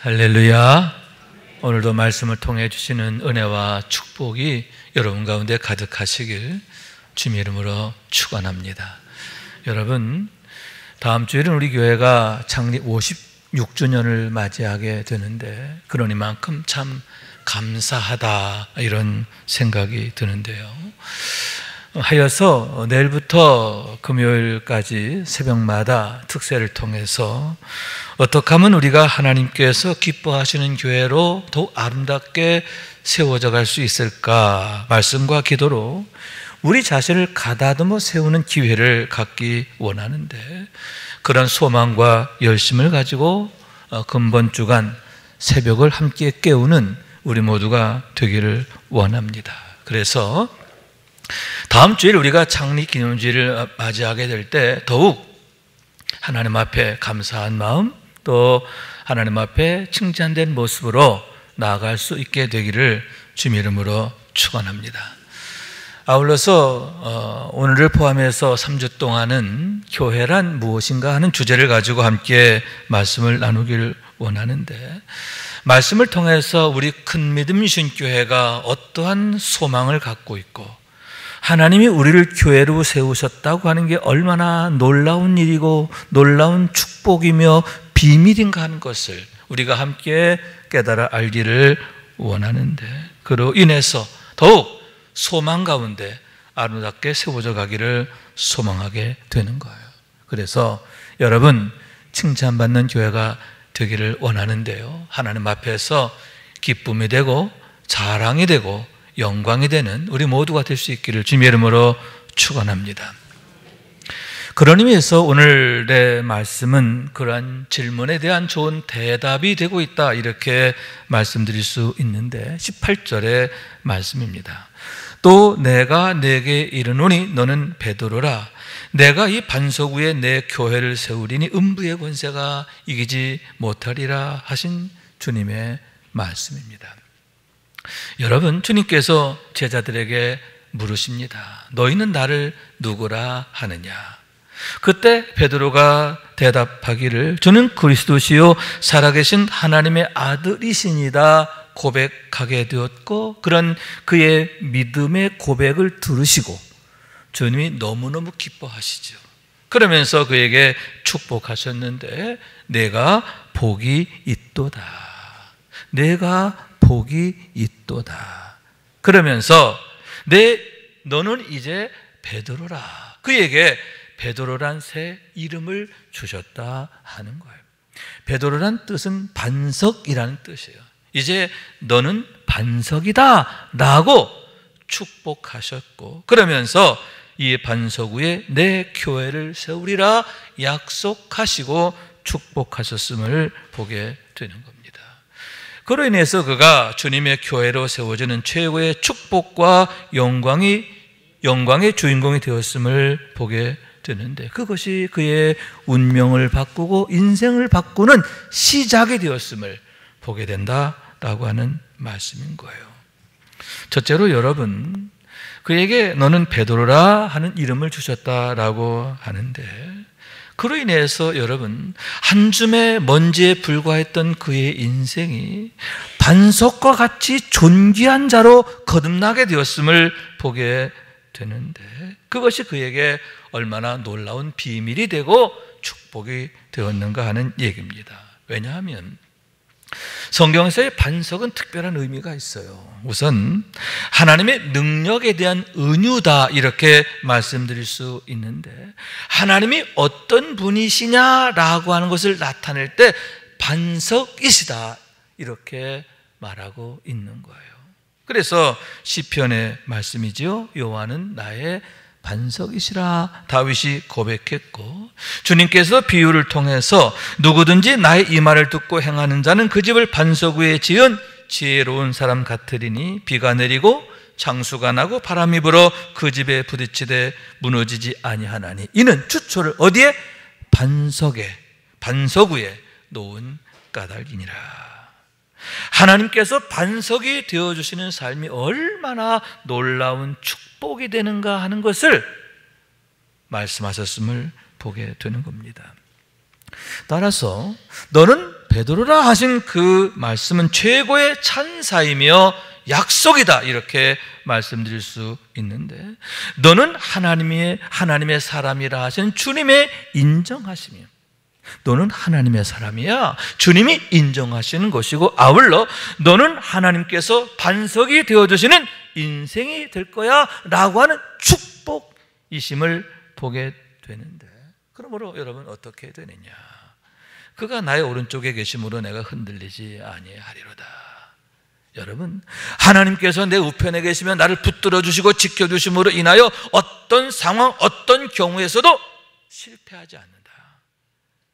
할렐루야. 오늘도 말씀을 통해 주시는 은혜와 축복이 여러분 가운데 가득하시길 주님의 이름으로 축원합니다. 여러분, 다음 주에는 우리 교회가 창립 56주년을 맞이하게 되는데 그러니만큼 참 감사하다 이런 생각이 드는데요. 하여서 내일부터 금요일까지 새벽마다 특세를 통해서 어떻게 하면 우리가 하나님께서 기뻐하시는 교회로 더욱 아름답게 세워져 갈 수 있을까, 말씀과 기도로 우리 자신을 가다듬어 세우는 기회를 갖기 원하는데, 그런 소망과 열심을 가지고 근본 주간 새벽을 함께 깨우는 우리 모두가 되기를 원합니다. 그래서 다음 주일 우리가 창립 기념주일을 맞이하게 될 때 더욱 하나님 앞에 감사한 마음, 또 하나님 앞에 칭찬된 모습으로 나아갈 수 있게 되기를 주님의 이름으로 축원합니다. 아울러서 오늘을 포함해서 3주 동안은 교회란 무엇인가 하는 주제를 가지고 함께 말씀을 나누기를 원하는데, 말씀을 통해서 우리 큰 믿음 신교회가 어떠한 소망을 갖고 있고 하나님이 우리를 교회로 세우셨다고 하는 게 얼마나 놀라운 일이고 놀라운 축복이며 비밀인가 하는 것을 우리가 함께 깨달아 알기를 원하는데, 그로 인해서 더욱 소망 가운데 아름답게 세워져 가기를 소망하게 되는 거예요. 그래서 여러분, 칭찬받는 교회가 되기를 원하는데요, 하나님 앞에서 기쁨이 되고 자랑이 되고 영광이 되는 우리 모두가 될 수 있기를 주님의 이름으로 축원합니다. 그런 의미에서 오늘의 말씀은 그러한 질문에 대한 좋은 대답이 되고 있다, 이렇게 말씀드릴 수 있는데 18절의 말씀입니다. 또 내가 네게 이르노니 너는 베드로라. 내가 이 반석 위에 내 교회를 세우리니 음부의 권세가 이기지 못하리라 하신 주님의 말씀입니다. 여러분, 주님께서 제자들에게 물으십니다. 너희는 나를 누구라 하느냐? 그때 베드로가 대답하기를 저는 그리스도시요 살아계신 하나님의 아들이시니다 고백하게 되었고, 그런 그의 믿음의 고백을 들으시고 주님이 너무너무 기뻐하시죠. 그러면서 그에게 축복하셨는데, 내가 복이 있도다. 내가 복이 있도다. 그러면서 너는 이제 베드로라. 그에게 베드로란 새 이름을 주셨다 하는 거예요. 베드로란 뜻은 반석이라는 뜻이에요. 이제 너는 반석이다 라고 축복하셨고, 그러면서 이 반석 위에 내 교회를 세우리라 약속하시고 축복하셨음을 보게 되는 겁니다. 그로 인해서 그가 주님의 교회로 세워지는 최고의 축복과 영광의 주인공이 되었음을 보게 되는데, 그것이 그의 운명을 바꾸고 인생을 바꾸는 시작이 되었음을 보게 된다라고 하는 말씀인 거예요. 첫째로 여러분, 그에게 너는 베드로라 하는 이름을 주셨다라고 하는데, 그로 인해서 여러분, 한 줌의 먼지에 불과했던 그의 인생이 반석과 같이 존귀한 자로 거듭나게 되었음을 보게 되는데, 그것이 그에게 얼마나 놀라운 비밀이 되고 축복이 되었는가 하는 얘기입니다. 왜냐하면 성경에서의 반석은 특별한 의미가 있어요. 우선 하나님의 능력에 대한 은유다, 이렇게 말씀드릴 수 있는데, 하나님이 어떤 분이시냐라고 하는 것을 나타낼 때 반석이시다, 이렇게 말하고 있는 거예요. 그래서 시편의 말씀이지요. 여호와는 나의 반석이시라 다윗이 고백했고, 주님께서 비유를 통해서 누구든지 나의 이 말을 듣고 행하는 자는 그 집을 반석 위에 지은 지혜로운 사람 같으리니 비가 내리고 창수가 나고 바람이 불어 그 집에 부딪히되 무너지지 아니하나니 이는 주초를 어디에? 반석 위에 놓은 까닭이니라. 하나님께서 반석이 되어주시는 삶이 얼마나 놀라운 축복이 되는가 하는 것을 말씀하셨음을 보게 되는 겁니다. 따라서 너는 베드로라 하신 그 말씀은 최고의 찬사이며 약속이다, 이렇게 말씀드릴 수 있는데, 너는 하나님의 사람이라 하신 주님의 인정하심이요, 너는 하나님의 사람이야, 주님이 인정하시는 것이고, 아울러 너는 하나님께서 반석이 되어주시는 인생이 될 거야 라고 하는 축복이심을 보게 되는데, 그러므로 여러분 어떻게 되느냐? 그가 나의 오른쪽에 계심으로 내가 흔들리지 아니하리로다. 여러분, 하나님께서 내 우편에 계시면 나를 붙들어 주시고 지켜주심으로 인하여 어떤 상황, 어떤 경우에서도 실패하지 않는다,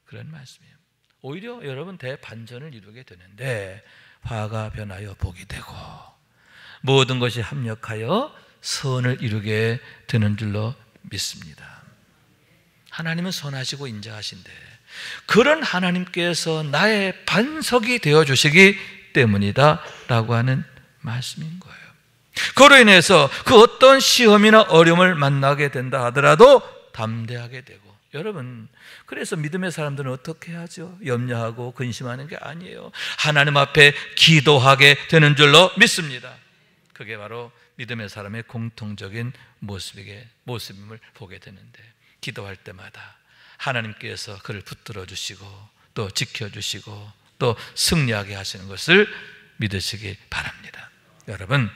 그런 말씀이에요. 오히려 여러분 대반전을 이루게 되는데, 화가 변하여 복이 되고 모든 것이 합력하여 선을 이루게 되는 줄로 믿습니다. 하나님은 선하시고 인자하신데, 그런 하나님께서 나의 반석이 되어주시기 때문이다 라고 하는 말씀인 거예요. 그로 인해서 그 어떤 시험이나 어려움을 만나게 된다 하더라도 담대하게 되고, 여러분, 그래서 믿음의 사람들은 어떻게 하죠? 염려하고 근심하는 게 아니에요. 하나님 앞에 기도하게 되는 줄로 믿습니다. 그게 바로 믿음의 사람의 공통적인 모습임을 보게 되는데, 기도할 때마다 하나님께서 그를 붙들어 주시고 또 지켜주시고 또 승리하게 하시는 것을 믿으시기 바랍니다. 여러분,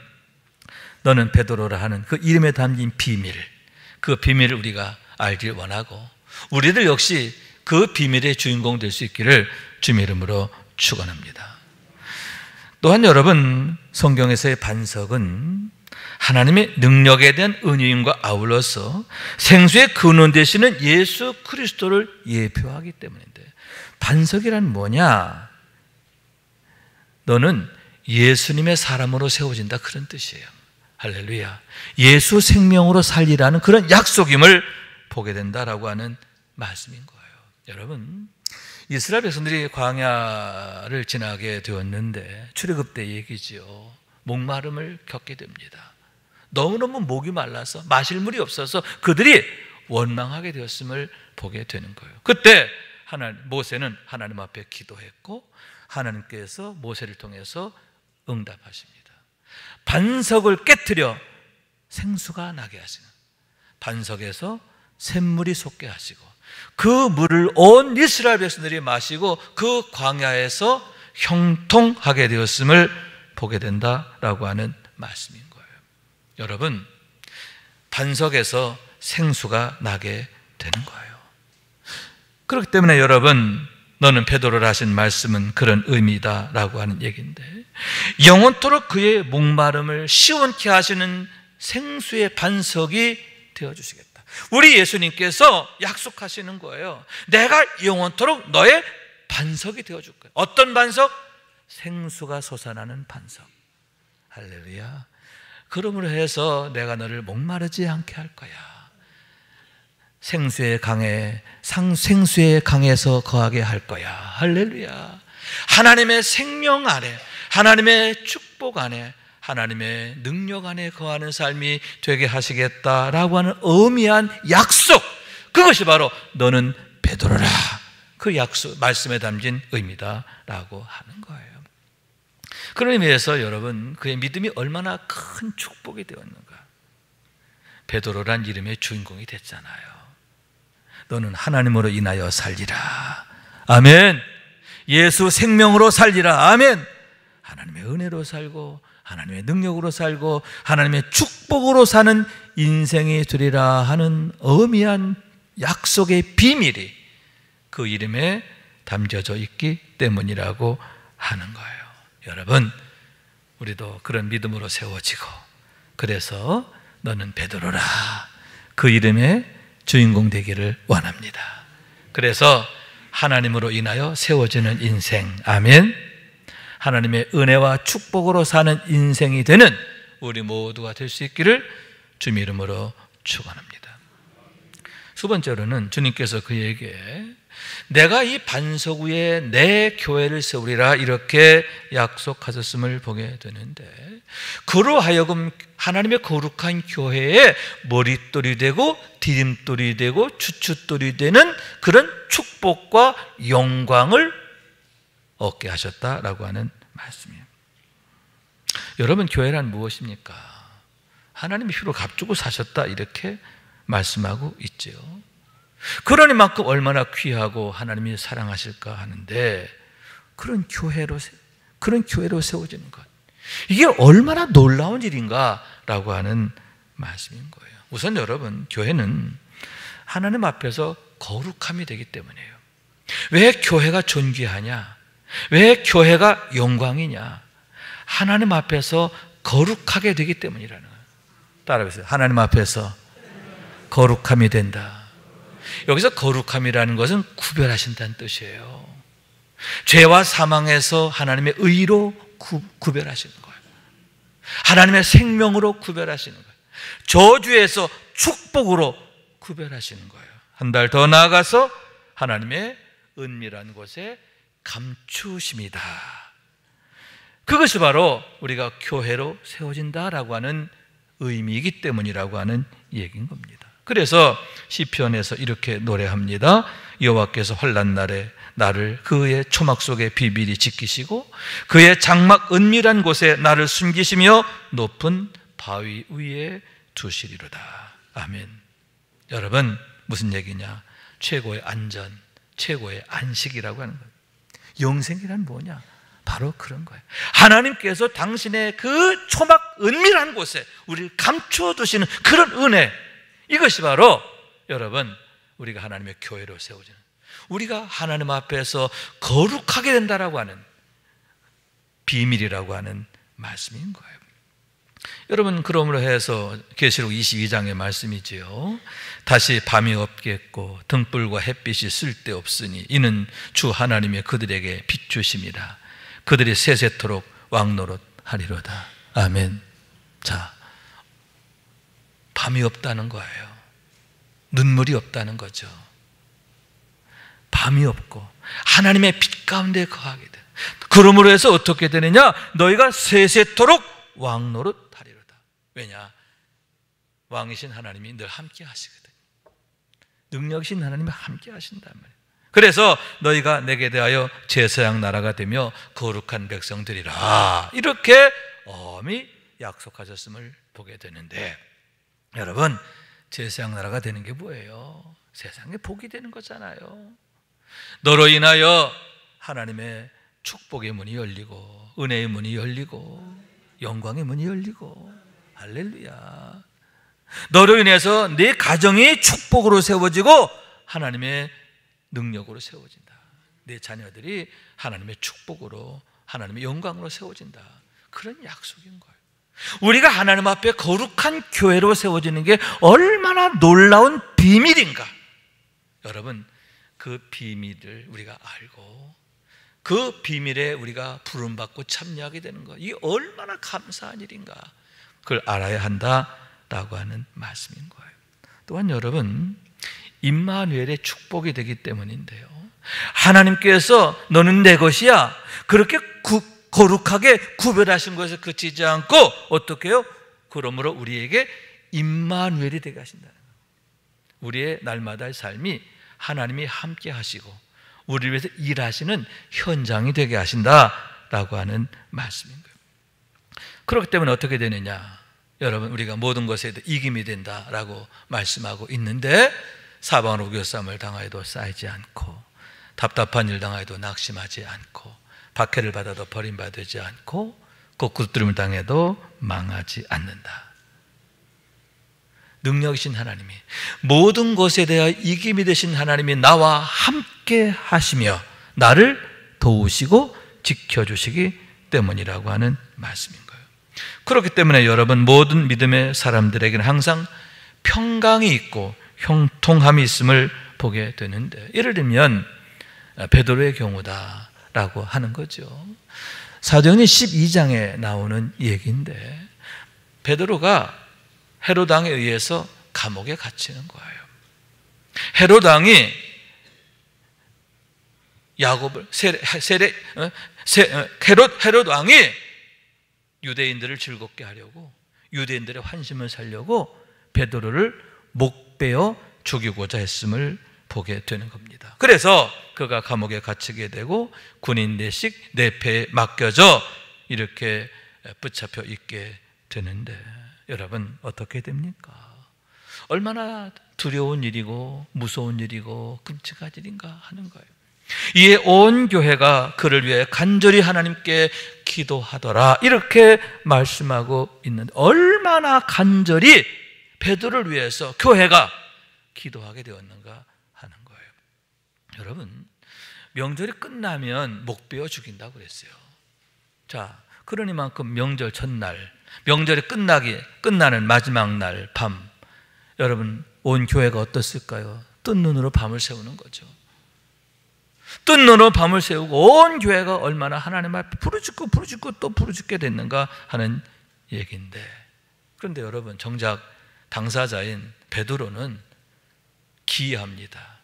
너는 베드로라 하는 그 이름에 담긴 비밀, 그 비밀을 우리가 알길 원하고, 우리들 역시 그 비밀의 주인공 될 수 있기를 주님의 이름으로 축원합니다. 또한 여러분, 성경에서의 반석은 하나님의 능력에 대한 은유임과 아울러서 생수의 근원 되시는 예수 그리스도를 예표하기 때문인데, 반석이란 뭐냐? 너는 예수님의 사람으로 세워진다, 그런 뜻이에요. 할렐루야. 예수 생명으로 살리라는 그런 약속임을 보게 된다라고 하는 말씀인 거예요. 여러분, 이스라엘 백성들이 광야를 지나게 되었는데, 출애굽 때 얘기지요. 목마름을 겪게 됩니다. 너무너무 목이 말라서 마실 물이 없어서 그들이 원망하게 되었음을 보게 되는 거예요. 그때 모세는 하나님 앞에 기도했고, 하나님께서 모세를 통해서 응답하십니다. 반석을 깨트려 생수가 나게 하시는, 반석에서 샘물이 솟게 하시고, 그 물을 온 이스라엘 백성들이 마시고 그 광야에서 형통하게 되었음을 보게 된다라고 하는 말씀인 거예요. 여러분, 반석에서 생수가 나게 되는 거예요. 그렇기 때문에 여러분, 너는 베드로라 하신 말씀은 그런 의미다라고 하는 얘기인데, 영원토록 그의 목마름을 시원케 하시는 생수의 반석이 되어주시겠다. 우리 예수님께서 약속하시는 거예요. 내가 영원토록 너의 반석이 되어줄 거예요. 어떤 반석? 생수가 솟아나는 반석. 할렐루야. 그러므로 해서 내가 너를 목마르지 않게 할 거야. 생수의 강에서 거하게 할 거야. 할렐루야. 하나님의 생명 안에, 하나님의 축복 안에, 하나님의 능력 안에 거하는 삶이 되게 하시겠다라고 하는 엄미한 약속, 그것이 바로 너는 베드로라, 그 약속, 말씀에 담긴 의미다라고 하는 거예요. 그런 의미에서 여러분, 그의 믿음이 얼마나 큰 축복이 되었는가. 베드로란 이름의 주인공이 됐잖아요. 너는 하나님으로 인하여 살리라. 아멘. 예수 생명으로 살리라. 아멘. 하나님의 은혜로 살고, 하나님의 능력으로 살고, 하나님의 축복으로 사는 인생이 되리라 하는 엄미한 약속의 비밀이 그 이름에 담겨져 있기 때문이라고 하는 거예요. 여러분, 우리도 그런 믿음으로 세워지고, 그래서 너는 베드로라, 그 이름의 주인공 되기를 원합니다. 그래서 하나님으로 인하여 세워지는 인생, 아멘, 하나님의 은혜와 축복으로 사는 인생이 되는 우리 모두가 될 수 있기를 주님 이름으로 축원합니다. 두 번째로는 주님께서 그에게 내가 이 반석 위에 내 교회를 세우리라 이렇게 약속하셨음을 보게 되는데, 그로 하여금 하나님의 거룩한 교회에 머릿돌이 되고 디딤돌이 되고 주춧돌이 되는 그런 축복과 영광을 얻게 하셨다라고 하는 말씀이에요. 여러분, 교회란 무엇입니까? 하나님의 피로 값주고 사셨다, 이렇게 말씀하고 있지요. 그러니만큼 얼마나 귀하고 하나님이 사랑하실까 하는데, 그런 교회로 세워지는 것, 이게 얼마나 놀라운 일인가라고 하는 말씀인 거예요. 우선 여러분, 교회는 하나님 앞에서 거룩함이 되기 때문이에요. 왜 교회가 존귀하냐? 왜 교회가 영광이냐? 하나님 앞에서 거룩하게 되기 때문이라는 거예요. 따라해보세요. 하나님 앞에서 거룩함이 된다. 여기서 거룩함이라는 것은 구별하신다는 뜻이에요. 죄와 사망에서 하나님의 의로 구별하시는 거예요. 하나님의 생명으로 구별하시는 거예요. 저주에서 축복으로 구별하시는 거예요. 한 달 더 나아가서 하나님의 은밀한 곳에 감추심이다. 그것이 바로 우리가 교회로 세워진다라고 하는 의미이기 때문이라고 하는 얘기인 겁니다. 그래서 시편에서 이렇게 노래합니다. 여호와께서 환난 날에 나를 그의 초막 속에 비밀히 지키시고 그의 장막 은밀한 곳에 나를 숨기시며 높은 바위 위에 두시리로다. 아멘. 여러분, 무슨 얘기냐? 최고의 안전, 최고의 안식이라고 하는 거예요. 영생이란 뭐냐? 바로 그런 거예요. 하나님께서 당신의 그 초막 은밀한 곳에 우리를 감춰두시는 그런 은혜, 이것이 바로 여러분, 우리가 하나님의 교회로 세워지는, 우리가 하나님 앞에서 거룩하게 된다라고 하는 비밀이라고 하는 말씀인 거예요. 여러분, 그러므로 해서 계시록 22장의 말씀이지요. 다시 밤이 없겠고 등불과 햇빛이 쓸데없으니 이는 주 하나님이 그들에게 비추심이라. 그들이 세세토록 왕노릇하리로다. 아멘. 자, 밤이 없다는 거예요. 눈물이 없다는 거죠. 밤이 없고 하나님의 빛 가운데 거하게 돼. 그러므로 해서 어떻게 되느냐? 너희가 세세토록 왕노릇하리로다. 왜냐? 왕이신 하나님이 늘 함께 하시거든. 능력이신 하나님이 함께 하신단 말이에요. 그래서 너희가 내게 대하여 제사장 나라가 되며 거룩한 백성들이라, 이렇게 엄히 약속하셨음을 보게 되는데, 여러분, 제사장 나라가 되는 게 뭐예요? 세상에 복이 되는 거잖아요. 너로 인하여 하나님의 축복의 문이 열리고 은혜의 문이 열리고 영광의 문이 열리고, 할렐루야. 너로 인해서 네 가정이 축복으로 세워지고 하나님의 능력으로 세워진다. 내 자녀들이 하나님의 축복으로, 하나님의 영광으로 세워진다. 그런 약속인 거예요. 우리가 하나님 앞에 거룩한 교회로 세워지는 게 얼마나 놀라운 비밀인가. 여러분, 그 비밀을 우리가 알고 그 비밀에 우리가 부름받고 참여하게 되는 것, 이게 얼마나 감사한 일인가. 그걸 알아야 한다라고 하는 말씀인 거예요. 또한 여러분, 임마누엘의 축복이 되기 때문인데요, 하나님께서 너는 내 것이야, 그렇게 거룩하게 구별하신 것에 그치지 않고 어떻게 해요? 그러므로 우리에게 임마누엘이 되게 하신다는 거예요. 우리의 날마다의 삶이 하나님이 함께 하시고 우리를 위해서 일하시는 현장이 되게 하신다라고 하는 말씀인 거예요. 그렇기 때문에 어떻게 되느냐? 여러분, 우리가 모든 것에 이김이 된다라고 말씀하고 있는데, 사방으로 우겨쌈을 당하여도 쌓이지 않고 답답한 일 당하여도 낙심하지 않고 박해를 받아도 버림받지 않고 곡구름을 당해도 망하지 않는다. 능력이신 하나님이, 모든 것에 대하여 이김이 되신 하나님이 나와 함께 하시며 나를 도우시고 지켜주시기 때문이라고 하는 말씀인 거예요. 그렇기 때문에 여러분, 모든 믿음의 사람들에게는 항상 평강이 있고 형통함이 있음을 보게 되는데, 예를 들면 베드로의 경우다라고 하는 거죠. 사도행전 12장에 나오는 얘기인데, 베드로가 헤롯 왕에 의해서 감옥에 갇히는 거예요. 헤롯 왕이 야곱을 헤롯 왕이 유대인들을 즐겁게 하려고, 유대인들의 환심을 살려고 베드로를 목베어 죽이고자 했음을 보게 되는 겁니다. 그래서 그가 감옥에 갇히게 되고 군인 내식 내패에 맡겨져 이렇게 붙잡혀 있게 되는데, 여러분 어떻게 됩니까? 얼마나 두려운 일이고 무서운 일이고 끔찍한 일인가 하는 거예요. 이에 온 교회가 그를 위해 간절히 하나님께 기도하더라, 이렇게 말씀하고 있는데, 얼마나 간절히 베드로를 위해서 교회가 기도하게 되었는가 하는 거예요. 여러분, 명절이 끝나면 목 베어 죽인다고 그랬어요. 자, 그러니만큼 명절 첫날, 명절이 끝나는 마지막 날 밤, 여러분 온 교회가 어떻을까요? 뜬 눈으로 밤을 새우는 거죠. 뜬 눈으로 밤을 새우고 온 교회가 얼마나 하나님 앞에 부르짖고 또 부르짖게 됐는가 하는 얘기인데, 그런데 여러분 정작 당사자인 베드로는 기이합니다.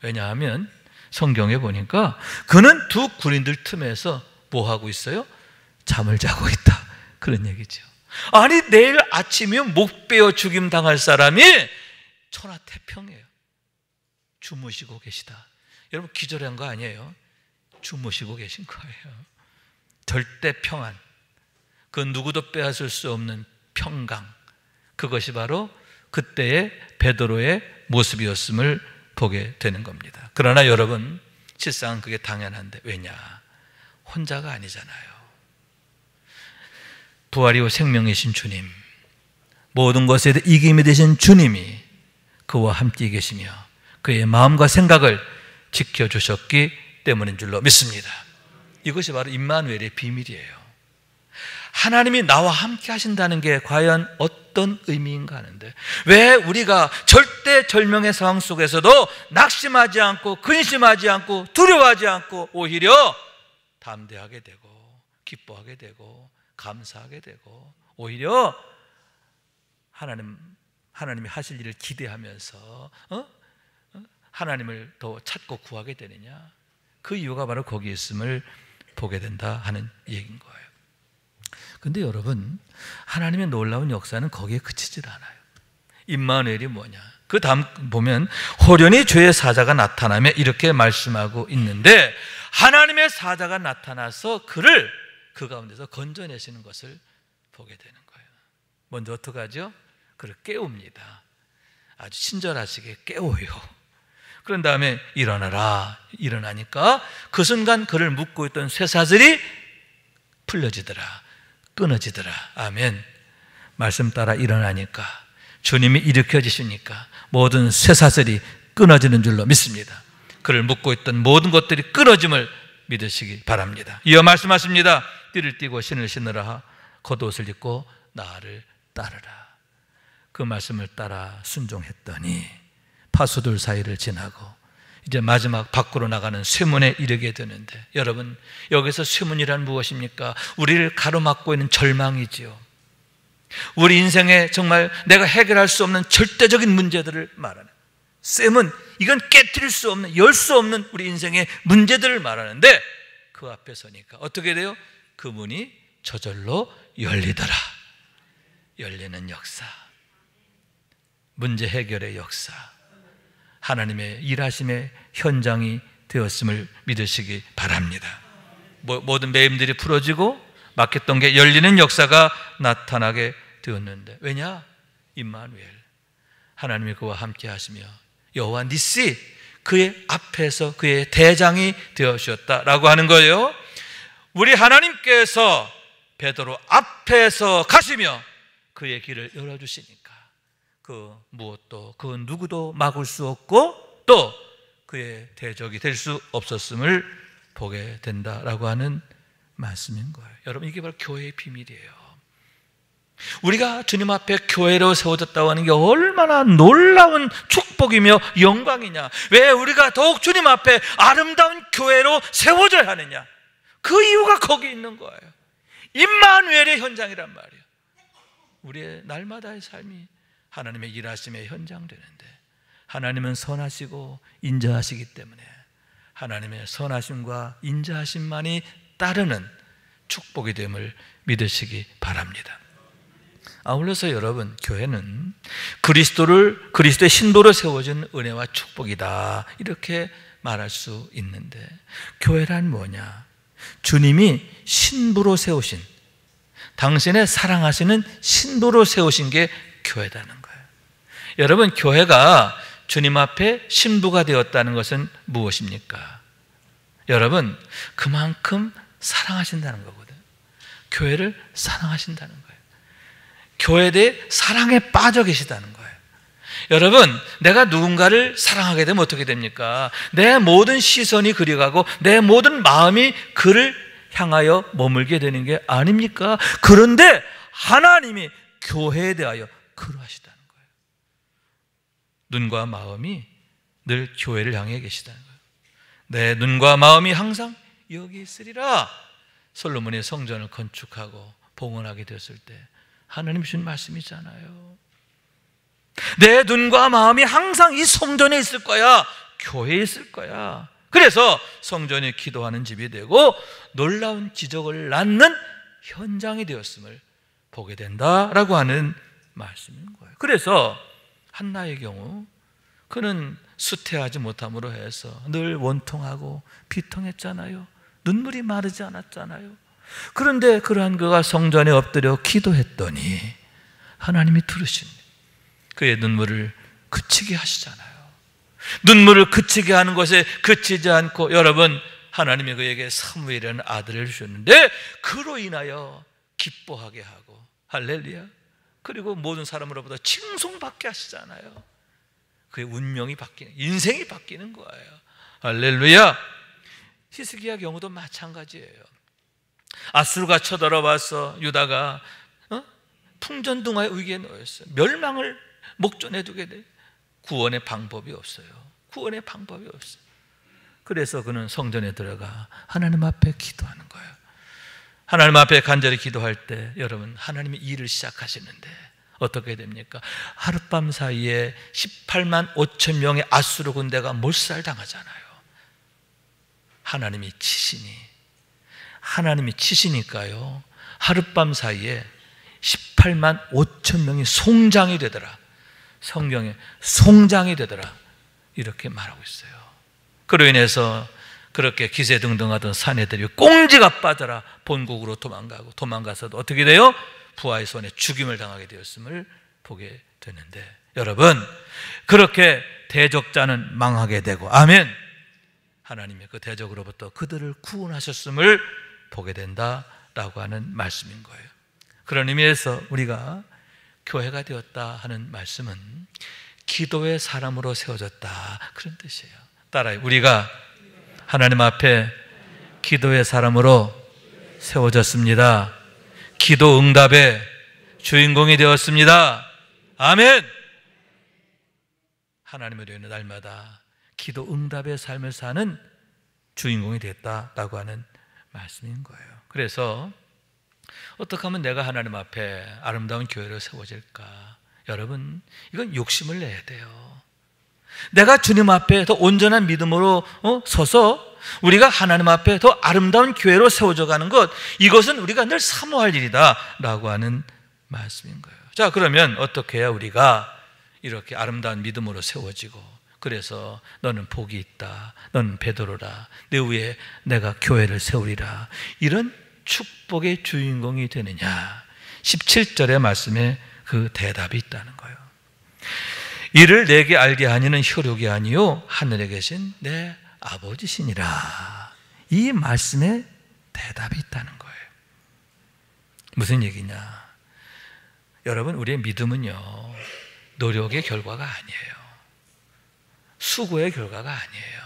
왜냐하면 성경에 보니까 그는 두 군인들 틈에서 뭐 하고 있어요? 잠을 자고 있다, 그런 얘기죠. 아니, 내일 아침이면 목 베어 죽임 당할 사람이 천하태평이에요. 주무시고 계시다. 여러분 기절한 거 아니에요. 주무시고 계신 거예요. 절대 평안, 그 누구도 빼앗을 수 없는 평강, 그것이 바로 그때의 베드로의 모습이었음을 보게 되는 겁니다. 그러나 여러분, 실상 그게 당연한데, 왜냐? 혼자가 아니잖아요. 부활이요 생명이신 주님, 모든 것에 이김이 되신 주님이 그와 함께 계시며 그의 마음과 생각을 지켜주셨기 때문인 줄로 믿습니다. 이것이 바로 임마누엘의 비밀이에요. 하나님이 나와 함께 하신다는 게 과연 어떤 의미인가 하는데, 왜 우리가 절대절명의 상황 속에서도 낙심하지 않고 근심하지 않고 두려워하지 않고 오히려 담대하게 되고 기뻐하게 되고 감사하게 되고 오히려 하나님이 하실 일을 기대하면서 하나님을 더 찾고 구하게 되느냐? 그 이유가 바로 거기에 있음을 보게 된다 하는 얘기인 거예요. 근데 여러분, 하나님의 놀라운 역사는 거기에 그치질 않아요. 임마누엘이 뭐냐? 그 다음 보면 호련히 죄의 사자가 나타나며 이렇게 말씀하고 있는데, 하나님의 사자가 나타나서 그를 그 가운데서 건져내시는 것을 보게 되는 거예요. 먼저 어떻게 하죠? 그를 깨웁니다. 아주 친절하시게 깨워요. 그런 다음에 일어나라. 일어나니까 그 순간 그를 묶고 있던 쇠사슬이 풀려지더라, 끊어지더라. 아멘. 말씀 따라 일어나니까, 주님이 일으켜지시니까 모든 쇠사슬이 끊어지는 줄로 믿습니다. 그를 묶고 있던 모든 것들이 끊어짐을 믿으시기 바랍니다. 이어 말씀하십니다. 띠를 띠고 신을 신으라, 겉옷을 입고 나를 따르라. 그 말씀을 따라 순종했더니 파수들 사이를 지나고 이제 마지막 밖으로 나가는 쇠문에 이르게 되는데, 여러분 여기서 쇠문이란 무엇입니까? 우리를 가로막고 있는 절망이지요. 우리 인생에 정말 내가 해결할 수 없는 절대적인 문제들을 말하는 쇠문, 이건 깨트릴 수 없는, 열 수 없는 우리 인생의 문제들을 말하는데, 그 앞에 서니까 어떻게 돼요? 그 문이 저절로 열리더라. 열리는 역사, 문제 해결의 역사, 하나님의 일하심의 현장이 되었음을 믿으시기 바랍니다. 모든 매임들이 풀어지고 막혔던 게 열리는 역사가 나타나게 되었는데, 왜냐? 임마누엘, 하나님이 그와 함께 하시며 여호와 니시, 그의 앞에서 그의 대장이 되어주셨다라고 하는 거예요. 우리 하나님께서 베드로 앞에서 가시며 그의 길을 열어주시니까 그 무엇도 그 누구도 막을 수 없고 또 그의 대적이 될 수 없었음을 보게 된다라고 하는 말씀인 거예요. 여러분, 이게 바로 교회의 비밀이에요. 우리가 주님 앞에 교회로 세워졌다고 하는 게 얼마나 놀라운 축복이며 영광이냐. 왜 우리가 더욱 주님 앞에 아름다운 교회로 세워져야 하느냐. 그 이유가 거기 있는 거예요. 임마누엘의 현장이란 말이에요. 우리의 날마다의 삶이 하나님의 일하심의 현장 되는데, 하나님은 선하시고 인자하시기 때문에 하나님의 선하심과 인자하심만이 따르는 축복이 됨을 믿으시기 바랍니다. 아울러서 여러분, 교회는 그리스도의 신도로 세워진 은혜와 축복이다, 이렇게 말할 수 있는데, 교회란 뭐냐? 주님이 신부로 세우신, 당신의 사랑하시는 신도로 세우신 게 교회라는 거예요. 여러분, 교회가 주님 앞에 신부가 되었다는 것은 무엇입니까? 여러분, 그만큼 사랑하신다는 거거든요. 교회를 사랑하신다는 거예요. 교회에 대해 사랑에 빠져 계시다는 거예요. 여러분, 내가 누군가를 사랑하게 되면 어떻게 됩니까? 내 모든 시선이 그리 가고 내 모든 마음이 그를 향하여 머물게 되는 게 아닙니까? 그런데 하나님이 교회에 대하여 그러하시다는 거예요. 눈과 마음이 늘 교회를 향해 계시다는 거예요. 내 눈과 마음이 항상 여기 있으리라. 솔로몬이 성전을 건축하고 봉헌하게 되었을 때 하나님 주신 말씀이잖아요. 내 눈과 마음이 항상 이 성전에 있을 거야, 교회에 있을 거야. 그래서 성전이 기도하는 집이 되고 놀라운 기적을 낳는 현장이 되었음을 보게 된다라고 하는 말씀인 거예요. 그래서 한나의 경우 그는 수태하지 못함으로 해서 늘 원통하고 비통했잖아요. 눈물이 마르지 않았잖아요. 그런데 그러한 그가 성전에 엎드려 기도했더니 하나님이 들으십니다. 그의 눈물을 그치게 하시잖아요. 눈물을 그치게 하는 것에 그치지 않고, 여러분, 하나님이 그에게 사무엘이라는 아들을 주셨는데 그로 인하여 기뻐하게 하고, 할렐루야, 그리고 모든 사람으로부터 칭송받게 하시잖아요. 그의 운명이 바뀌는, 인생이 바뀌는 거예요. 할렐루야. 히스기야 경우도 마찬가지예요. 아수르가 쳐들어와서 유다가 풍전등화의 위기에 놓였어요. 멸망을 목전에 두게 돼. 구원의 방법이 없어요. 구원의 방법이 없어요. 그래서 그는 성전에 들어가 하나님 앞에 기도하는 거예요. 하나님 앞에 간절히 기도할 때 여러분, 하나님이 일을 시작하시는데 어떻게 됩니까? 하룻밤 사이에 18만 5천 명의 아수르 군대가 몰살당하잖아요. 하나님이 치시니까요, 하룻밤 사이에 18만 5천 명이 송장이 되더라. 성경에 송장이 되더라, 이렇게 말하고 있어요. 그로 인해서 그렇게 기세등등하던 사내들이 꽁지가 빠져라 본국으로 도망가서도 어떻게 돼요? 부하의 손에 죽임을 당하게 되었음을 보게 되는데, 여러분, 그렇게 대적자는 망하게 되고, 아멘, 하나님의 그 대적으로부터 그들을 구원하셨음을 보게 된다라고 하는 말씀인 거예요. 그런 의미에서 우리가 교회가 되었다 하는 말씀은 기도의 사람으로 세워졌다, 그런 뜻이에요. 따라요. 우리가 하나님 앞에 기도의 사람으로 세워졌습니다. 기도 응답의 주인공이 되었습니다. 아멘. 하나님을 위해 날마다 기도 응답의 삶을 사는 주인공이 됐다라고 하는 말씀인 거예요. 그래서 어떻게 하면 내가 하나님 앞에 아름다운 교회로 세워질까? 여러분, 이건 욕심을 내야 돼요. 내가 주님 앞에 더 온전한 믿음으로 서서 우리가 하나님 앞에 더 아름다운 교회로 세워져 가는 것, 이것은 우리가 늘 사모할 일이다 라고 하는 말씀인 거예요. 자, 그러면 어떻게 해야 우리가 이렇게 아름다운 믿음으로 세워지고, 그래서 너는 복이 있다, 너는 베드로라, 내 위에 내가 교회를 세우리라, 이런 축복의 주인공이 되느냐? 17절의 말씀에 그 대답이 있다는 거예요. 이를 내게 알게 하니는 혈육이 아니요 하늘에 계신 내 아버지시니라. 이 말씀에 대답이 있다는 거예요. 무슨 얘기냐? 여러분, 우리의 믿음은요, 노력의 결과가 아니에요. 수고의 결과가 아니에요.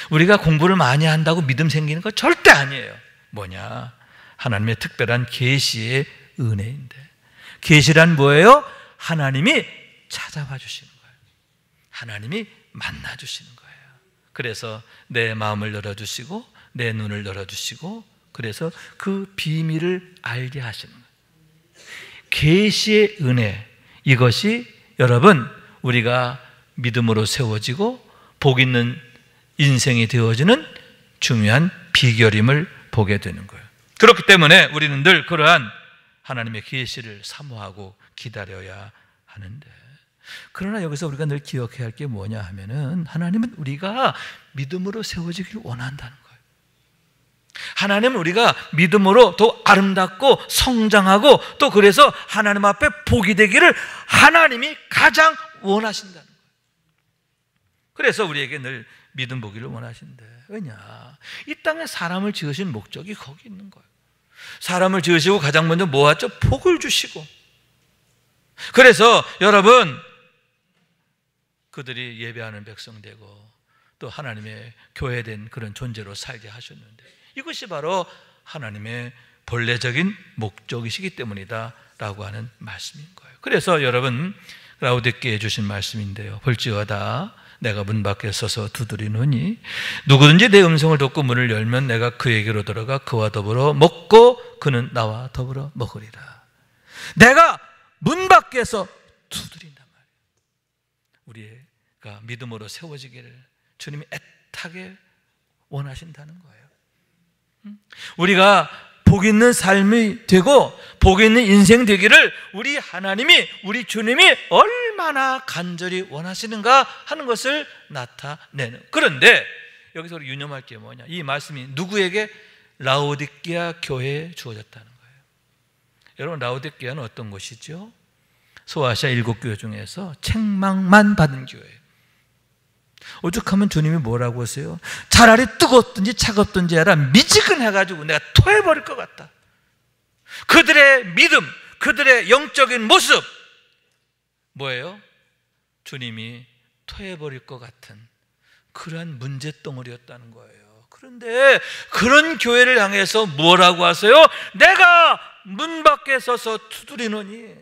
우리가 공부를 많이 한다고 믿음 생기는 거 절대 아니에요. 뭐냐? 하나님의 특별한 계시의 은혜인데, 계시란 뭐예요? 하나님이 찾아와 주시는 거예요. 하나님이 만나 주시는 거예요. 그래서 내 마음을 열어주시고 내 눈을 열어주시고, 그래서 그 비밀을 알게 하시는 거예요. 계시의 은혜, 이것이 여러분, 우리가 믿음으로 세워지고 복 있는 인생이 되어지는 중요한 비결임을 보게 되는 거예요. 그렇기 때문에 우리는 늘 그러한 하나님의 계시를 사모하고 기다려야 하는데, 그러나 여기서 우리가 늘 기억해야 할 게 뭐냐 하면은, 하나님은 우리가 믿음으로 세워지기를 원한다는 거예요. 하나님은 우리가 믿음으로 더 아름답고 성장하고, 또 그래서 하나님 앞에 복이 되기를 하나님이 가장 원하신다는 거예요. 그래서 우리에게 늘 믿음 보기를 원하신대. 왜냐? 이 땅에 사람을 지으신 목적이 거기 있는 거예요. 사람을 지으시고 가장 먼저 뭐 하죠? 복을 주시고. 그래서 여러분, 그들이 예배하는 백성 되고 또 하나님의 교회된 그런 존재로 살게 하셨는데, 이것이 바로 하나님의 본래적인 목적이시기 때문이다 라고 하는 말씀인 거예요. 그래서 여러분, 라오디게에 주신 말씀인데요, 볼지어다 내가 문 밖에 서서 두드리노니 누구든지 내 음성을 듣고 문을 열면 내가 그에게로 들어가 그와 더불어 먹고 그는 나와 더불어 먹으리라. 내가 문 밖에서 두드린단 말이에요. 우리가 믿음으로 세워지기를 주님이 애타게 원하신다는 거예요. 우리가 복 있는 삶이 되고 복 있는 인생 되기를 우리 하나님이, 우리 주님이 얼마나 간절히 원하시는가 하는 것을 나타내는. 그런데 여기서 우리 유념할 게 뭐냐, 이 말씀이 누구에게? 라오디게아 교회에 주어졌다는 거예요. 여러분, 라오디게아는 어떤 곳이죠? 소아시아 7교회 중에서 책망만 받은 교회예요. 오죽하면 주님이 뭐라고 하세요? 차라리 뜨겁든지 차갑든지 해라. 미지근해가지고 내가 토해버릴 것 같다. 그들의 믿음, 그들의 영적인 모습 뭐예요? 주님이 토해버릴 것 같은 그러한 문제덩어리였다는 거예요. 그런데 그런 교회를 향해서 뭐라고 하세요? 내가 문 밖에 서서 두드리노니.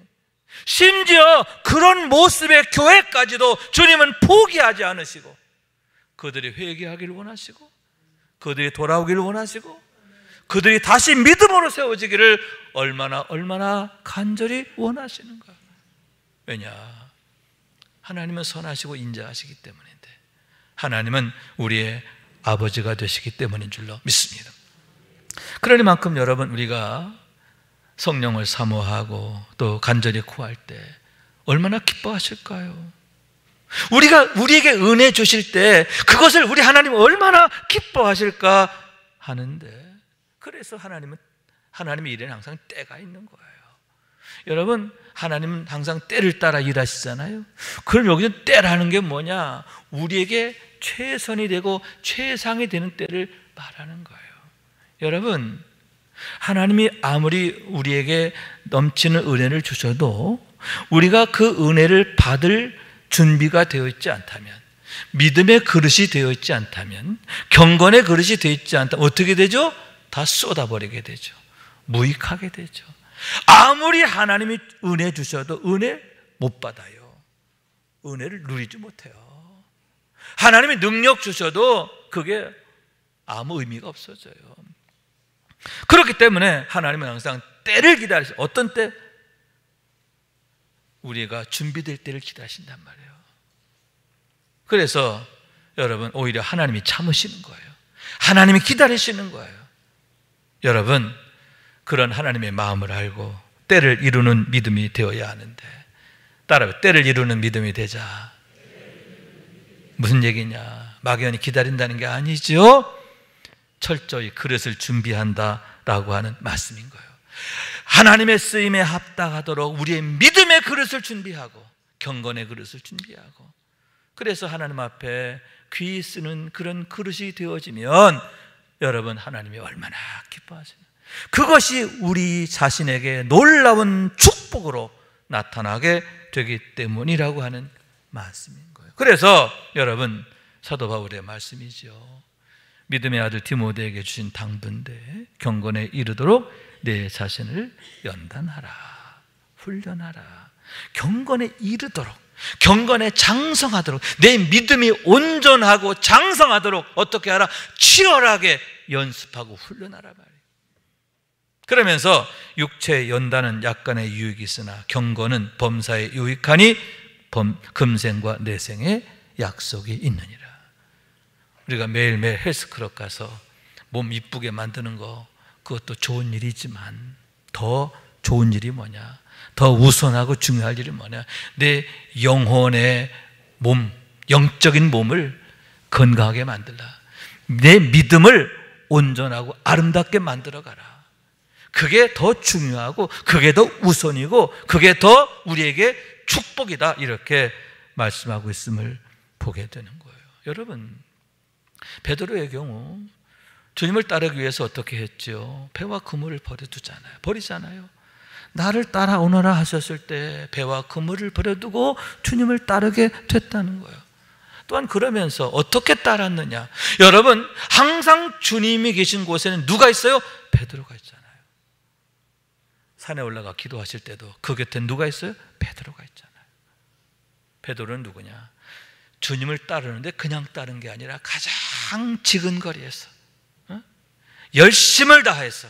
심지어 그런 모습의 교회까지도 주님은 포기하지 않으시고 그들이 회개하기를 원하시고 그들이 돌아오기를 원하시고 그들이 다시 믿음으로 세워지기를 얼마나 간절히 원하시는가. 왜냐? 하나님은 선하시고 인자하시기 때문인데, 하나님은 우리의 아버지가 되시기 때문인 줄로 믿습니다. 그러니만큼 여러분, 우리가 성령을 사모하고 또 간절히 구할 때 얼마나 기뻐하실까요? 우리에게 은혜 주실 때 그것을 우리 하나님 얼마나 기뻐하실까 하는데, 그래서 하나님의 일에는 항상 때가 있는 거예요. 여러분, 하나님은 항상 때를 따라 일하시잖아요. 그럼 여기서 때라는 게 뭐냐? 우리에게 최선이 되고 최상이 되는 때를 말하는 거예요. 여러분, 하나님이 아무리 우리에게 넘치는 은혜를 주셔도 우리가 그 은혜를 받을 준비가 되어 있지 않다면, 믿음의 그릇이 되어 있지 않다면, 경건의 그릇이 되어 있지 않다면 어떻게 되죠? 다 쏟아버리게 되죠. 무익하게 되죠. 아무리 하나님이 은혜 주셔도 은혜 못 받아요. 은혜를 누리지 못해요. 하나님이 능력 주셔도 그게 아무 의미가 없어져요. 그렇기 때문에 하나님은 항상 때를 기다리세요. 어떤 때? 우리가 준비될 때를 기다리신단 말이에요. 그래서 여러분, 오히려 하나님이 참으시는 거예요. 하나님이 기다리시는 거예요. 여러분, 그런 하나님의 마음을 알고 때를 이루는 믿음이 되어야 하는데, 따라요. 때를 이루는 믿음이 되자. 무슨 얘기냐? 막연히 기다린다는 게 아니죠. 철저히 그릇을 준비한다라고 하는 말씀인 거예요. 하나님의 쓰임에 합당하도록 우리의 믿음의 그릇을 준비하고 경건의 그릇을 준비하고, 그래서 하나님 앞에 귀 쓰는 그런 그릇이 되어지면 여러분, 하나님이 얼마나 기뻐하시나. 그것이 우리 자신에게 놀라운 축복으로 나타나게 되기 때문이라고 하는 말씀인 거예요. 그래서 여러분, 사도 바울의 말씀이죠. 믿음의 아들 디모데에게 주신 당분대 경건에 이르도록 내 자신을 연단하라, 훈련하라. 경건에 이르도록, 경건에 장성하도록, 내 믿음이 온전하고 장성하도록 어떻게 하라? 치열하게 연습하고 훈련하라 말이에요. 그러면서 육체의 연단은 약간의 유익이 있으나 경건은 범사에 유익하니 금생과 내생의 약속이 있느니라. 우리가 매일매일 헬스클럽 가서 몸 이쁘게 만드는 거, 그것도 좋은 일이지만 더 좋은 일이 뭐냐? 더 우선하고 중요할 일이 뭐냐? 내 영혼의 몸, 영적인 몸을 건강하게 만들라. 내 믿음을 온전하고 아름답게 만들어가라. 그게 더 중요하고 그게 더 우선이고 그게 더 우리에게 축복이다. 이렇게 말씀하고 있음을 보게 되는 거예요. 여러분, 베드로의 경우 주님을 따르기 위해서 어떻게 했죠? 배와 그물을 버리잖아요. 나를 따라오너라 하셨을 때 배와 그물을 버려두고 주님을 따르게 됐다는 거예요. 또한 그러면서 어떻게 따랐느냐? 여러분, 항상 주님이 계신 곳에는 누가 있어요? 베드로가 있잖아요. 산에 올라가 기도하실 때도 그 곁에 누가 있어요? 베드로가 있잖아요. 베드로는 누구냐? 주님을 따르는데 그냥 따른 게 아니라 가장 지근거리에서 열심을 다해서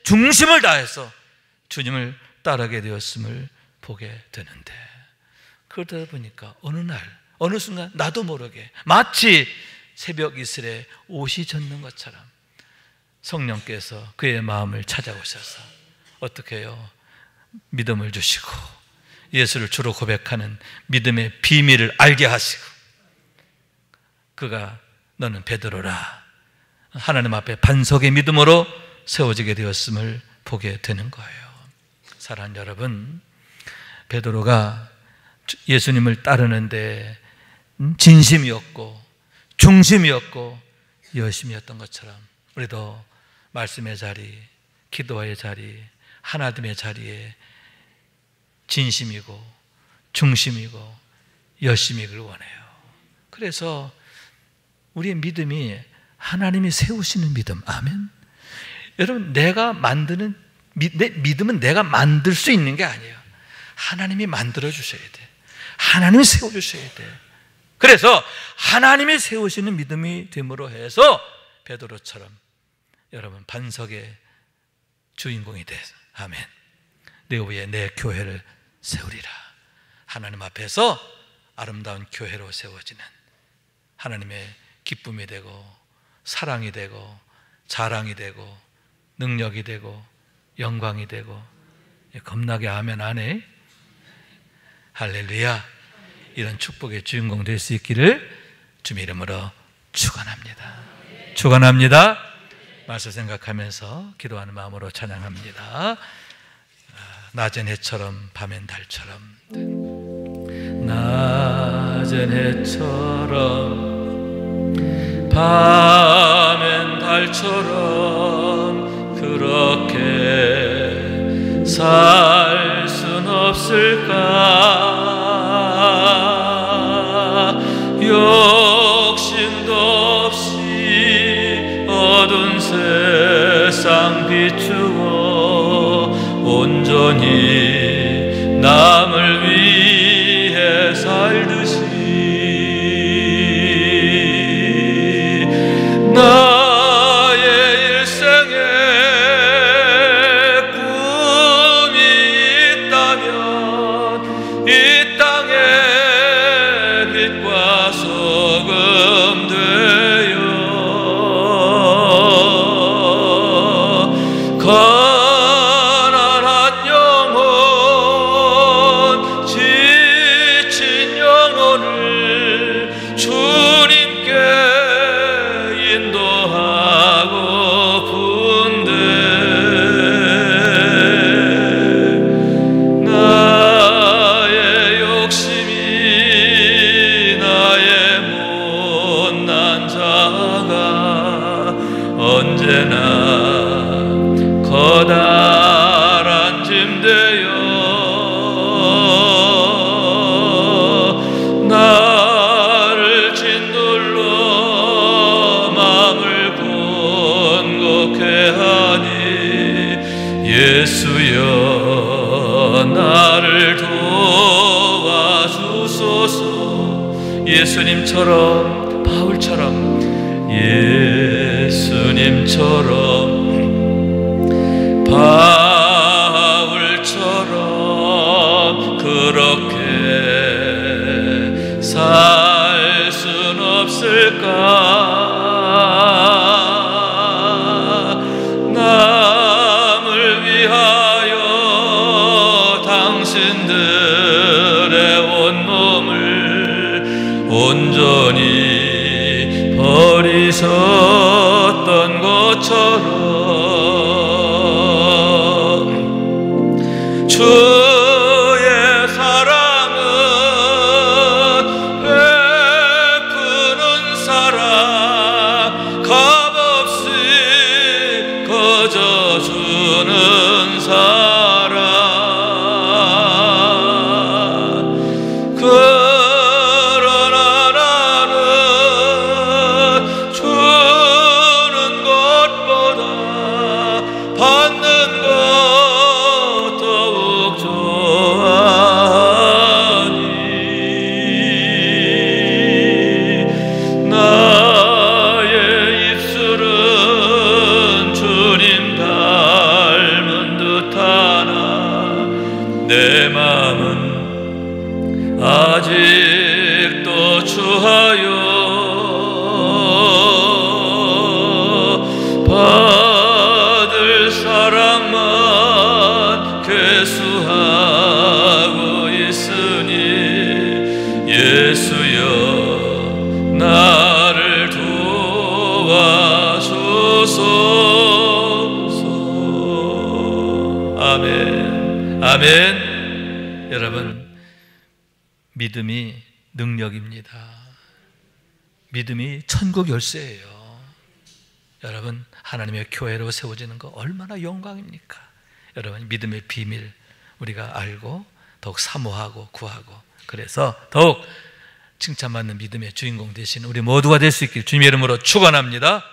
중심을 다해서 주님을 따르게 되었음을 보게 되는데, 그러다 보니까 어느 날 어느 순간 나도 모르게 마치 새벽 이슬에 옷이 젖는 것처럼 성령께서 그의 마음을 찾아오셔서 어떻게 해요? 믿음을 주시고 예수를 주로 고백하는 믿음의 비밀을 알게 하시고, 그가 너는 베드로라, 하나님 앞에 반석의 믿음으로 세워지게 되었음을 보게 되는 거예요. 사랑하는 여러분, 베드로가 예수님을 따르는데 진심이었고 중심이었고 열심이었던 것처럼 우리도 말씀의 자리, 기도의 자리, 하나님의 자리에 진심이고 중심이고 열심이길 원해요. 그래서 우리의 믿음이 하나님이 세우시는 믿음. 아멘. 여러분, 내가 만드는 내 믿음은 내가 만들 수 있는 게 아니에요. 하나님이 만들어 주셔야 돼. 하나님이 세워 주셔야 돼. 그래서 하나님이 세우시는 믿음이 됨으로 해서 베드로처럼 여러분 반석의 주인공이 돼서, 아멘, 내 위에 내 교회를 세우리라. 하나님 앞에서 아름다운 교회로 세워지는, 하나님의 기쁨이 되고 사랑이 되고 자랑이 되고 능력이 되고 영광이 되고, 겁나게 아멘 안 해? 할렐루야. 이런 축복의 주인공 될 수 있기를 주님의 이름으로 축원합니다. 축원합니다. 말씀 생각하면서 기도하는 마음으로 찬양합니다. 낮은 해처럼 밤엔 달처럼, 낮은 해처럼 밤엔 달처럼 그렇게 살 순 없을까? 욕심도 없이 어두운 세상 비추어 온전히 남을 위해 살듯이 나의 일생에 꿈이 있다면 이 땅에 빛과 소금 되어 가난한 영혼, 지친 영혼을 주님께 인도하고픈데 나의 욕심이 나의 못난 자가 언제나 커다란 짐 되어 나를 짓눌러 마음을 곤곡해 하니, 예수여 나를 도와주소서. 예수님처럼, 바울처럼, 예수님처럼, 바울처럼 그렇게 살 순 없을까? 남을 위하여 있었던 것처럼 주의 사랑은 베푸는 사랑, 값없이 거저주는 사랑, 그러나 나는 주는 것보다 받는 것 더욱 좋아하니 나의 입술은 주님 닮은 듯하나 내 마음은 아직도 주하여 받을 사랑만 계수하고 있으니 예수여 나를 도와주소서. 아멘. 아멘. 여러분, 믿음이 능력입니다. 믿음이 천국 열쇠예요. 여러분, 하나님의 교회로 세워지는 거 얼마나 영광입니까? 여러분, 믿음의 비밀 우리가 알고 더욱 사모하고 구하고, 그래서 더욱 칭찬받는 믿음의 주인공 되신 우리 모두가 될 수 있길 주님의 이름으로 축원합니다.